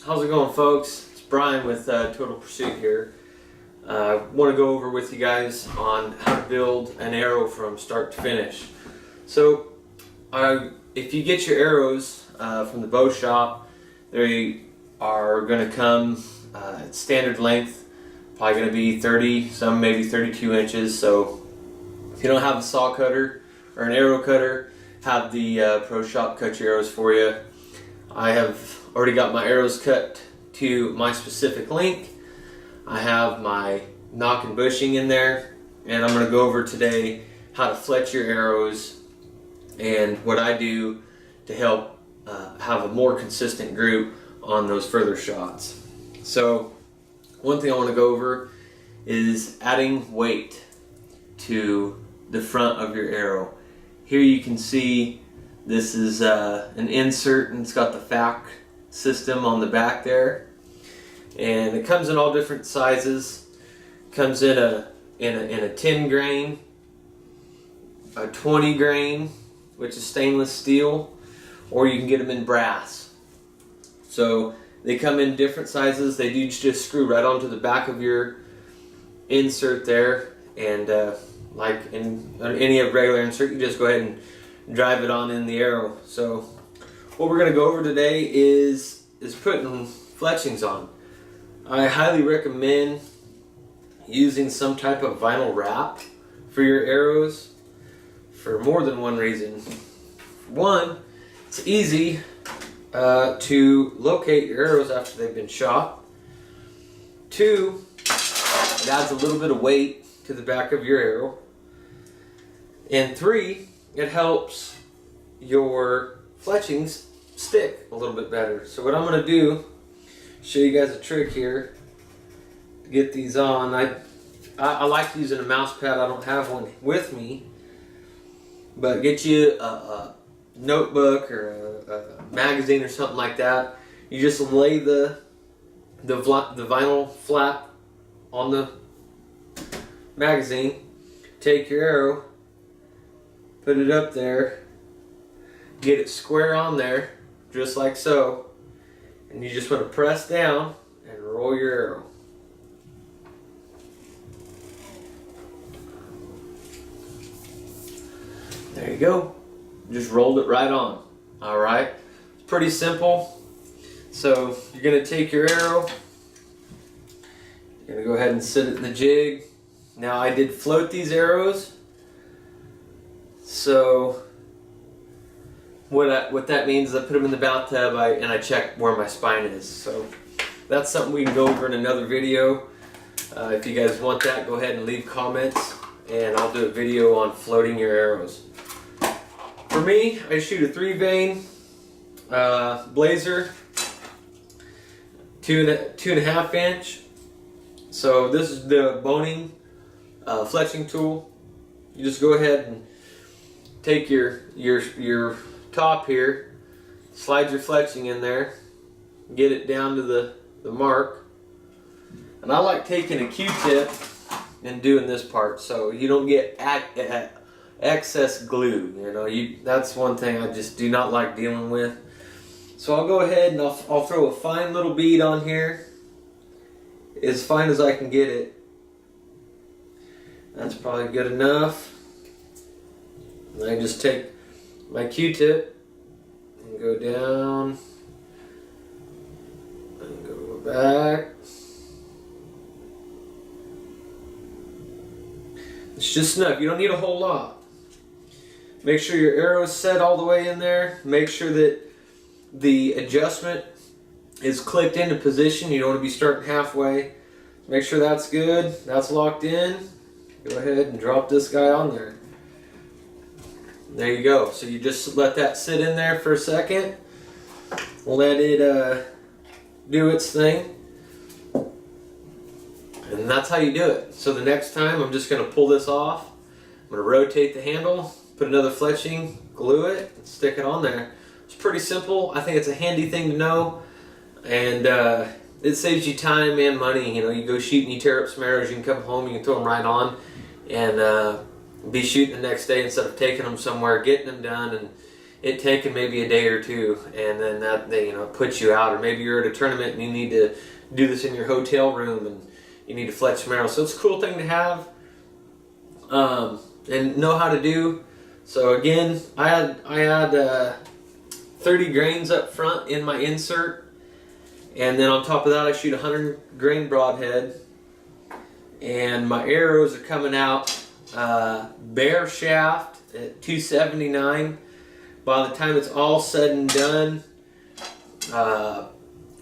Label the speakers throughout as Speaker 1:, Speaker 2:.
Speaker 1: How's it going, folks? It's Brian with Total Pursuit here. I want to go over with you guys on how to build an arrow from start to finish. So if you get your arrows from the bow shop, they are going to come at standard length, probably going to be 30, some maybe 32 inches. So if you don't have a saw cutter or an arrow cutter, have the pro shop cut your arrows for you. I have already got my arrows cut to my specific length. I have my nock and bushing in there, and I'm going to go over today how to fletch your arrows and what I do to help have a more consistent group on those further shots. So one thing I want to go over is adding weight to the front of your arrow. Here you can see this is an insert, and it's got the FAC system on the back there, and it comes in all different sizes. Comes in a 10 grain, a 20 grain, which is stainless steel, or you can get them in brass. So they come in different sizes. They do just screw right onto the back of your insert there, and like in any regular insert, you just go ahead and drive it on in the arrow. So what we're going to go over today is putting fletchings on. I highly recommend using some type of vinyl wrap for your arrows for more than one reason. One, it's easy to locate your arrows after they've been shot. Two, it adds a little bit of weight to the back of your arrow. And three, it helps your fletchings stick a little bit better. So what I'm going to do, show you guys a trick here to get these on. I like using a mouse pad. I don't have one with me, but get you a notebook or a magazine or something like that. You just lay the vinyl flap on the magazine, take your arrow, put it up there, get it square on there, just like so, and you just want to press down and roll your arrow. There you go. Just rolled it right on. Alright, it's pretty simple. So you're going to take your arrow, you're going to go ahead and sit it in the jig. Now I did float these arrows. So what that means is I put them in the bathtub and I check where my spine is. So that's something we can go over in another video. If you guys want that, go ahead and leave comments, and I'll do a video on floating your arrows. For me, I shoot a 3-vein blazer, 2.5 inch. So this is the boning fletching tool. You just go ahead and take your top here, slide your fletching in there, get it down to the mark. And I like taking a Q-tip and doing this part so you don't get excess glue. You know, that's one thing I just do not like dealing with. So I'll go ahead and I'll throw a fine little bead on here, as fine as I can get it. That's probably good enough. And I just take my Q-tip and go down and go back. It's just enough. You don't need a whole lot. Make sure your arrow is set all the way in there. Make sure that the adjustment is clicked into position. You don't want to be starting halfway. Make sure that's good. That's locked in. Go ahead and drop this guy on there. There you go. So you just let that sit in there for a second. Let it do its thing. And that's how you do it. So the next time I'm just going to pull this off. I'm going to rotate the handle, put another fletching, glue it, and stick it on there. It's pretty simple. I think it's a handy thing to know. And it saves you time and money. You know, you go shoot and you tear up some arrows, you can come home, you can throw them right on and be shooting the next day instead of taking them somewhere, getting them done, it taking maybe a day or two, and then that puts you out. Or maybe you're at a tournament and you need to do this in your hotel room and you need to fletch some arrows. So it's a cool thing to have and know how to do. So again, I had 30 grains up front in my insert, and then on top of that I shoot 100 grain broadhead, and my arrows are coming out bare shaft at 279. By the time it's all said and done,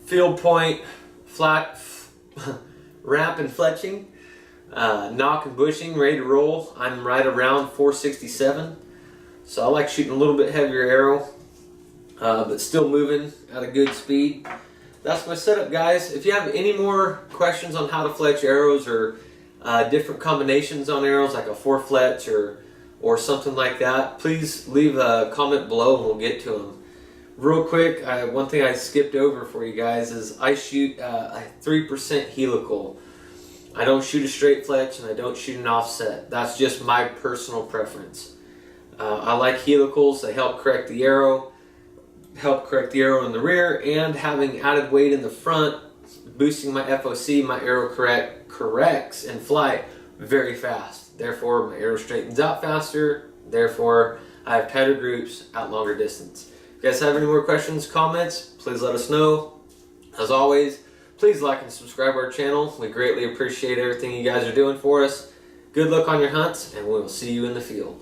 Speaker 1: field point, flat wrap and fletching, knock and bushing, ready to roll, I'm right around 467. So I like shooting a little bit heavier arrow, but still moving at a good speed. That's my setup, guys. If you have any more questions on how to fletch arrows, or different combinations on arrows, like a 4-fletch or something like that, please leave a comment below and we'll get to them. Real quick, one thing I skipped over for you guys is I shoot a 3% helical. I don't shoot a straight fletch and I don't shoot an offset. That's just my personal preference. I like helicals. They help correct the arrow in the rear, and having added weight in the front, boosting my FOC, my arrow corrects in flight very fast. Therefore, my arrow straightens out faster. Therefore, I have tighter groups at longer distance. If you guys have any more questions, comments, please let us know. As always, please like and subscribe our channel. We greatly appreciate everything you guys are doing for us. Good luck on your hunts, and we will see you in the field.